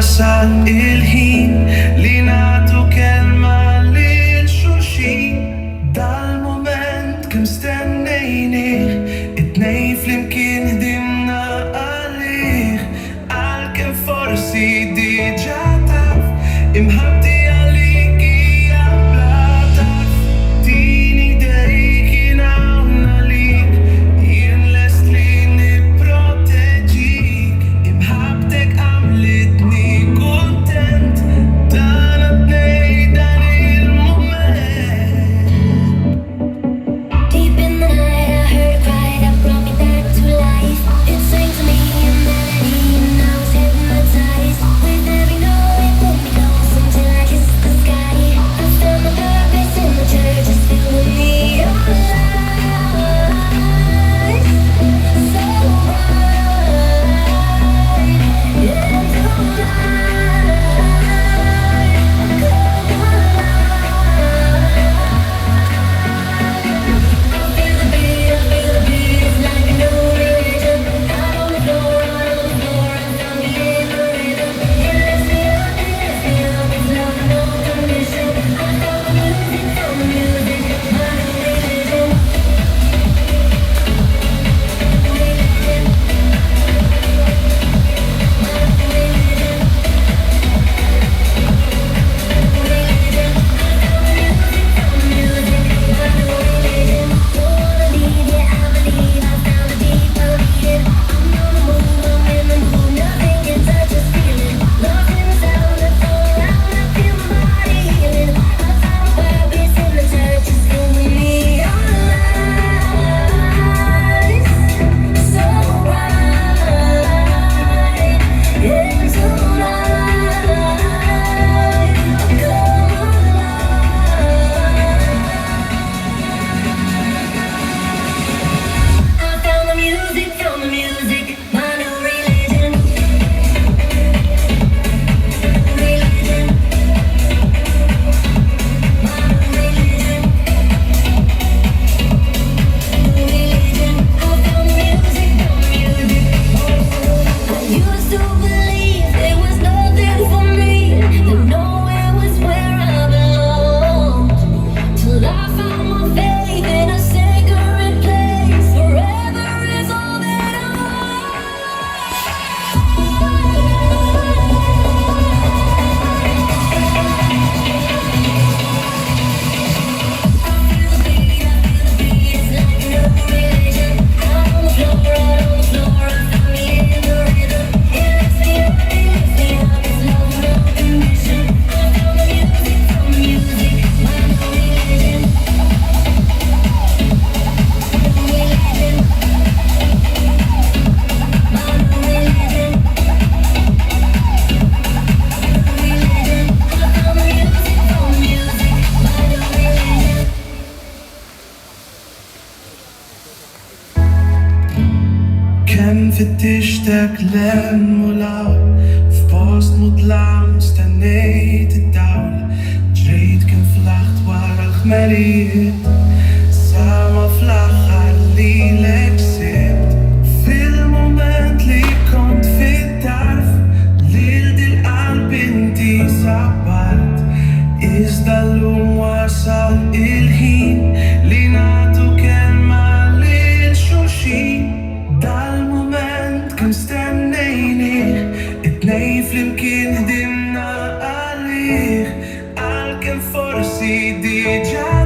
wasal il-ħin li nagħtu kelma lil xulxin. Dal-moment kemm stennejnieh, it-tnejn flimkien ħdimna għalih, għalkemm forsi diġà taf imħabti għalik hija bla tarf. Tini dejk jien hawn għalik, jien lest li nipproteġik, imħabtek għamlitni kuntent, dan għadnej dan il-moment. Deep in the night I heard a cry that brought me back to life. It sang to me a melody and I was hypnotized. With every note it pulled me close until I kissed the sky. I found my purpose in the church, it's filled with neon lights. So bright and so kemm fittixtek lem u law, f'post mudlam stennejt id-dawl, ġrejt kien flaħt wara l-ħmerijiet, sama fl-aħħar lilek sibt. Fil-moment li kont fit-tarf, lil dil-qalb inti sabbart, iżda llum wasal il-ħin li nagħtu kelma lil xulxin. Dal-moment kemm stennejnieh, it-tnejn flimkien ħdimna għalih, għalkemm forsi diġà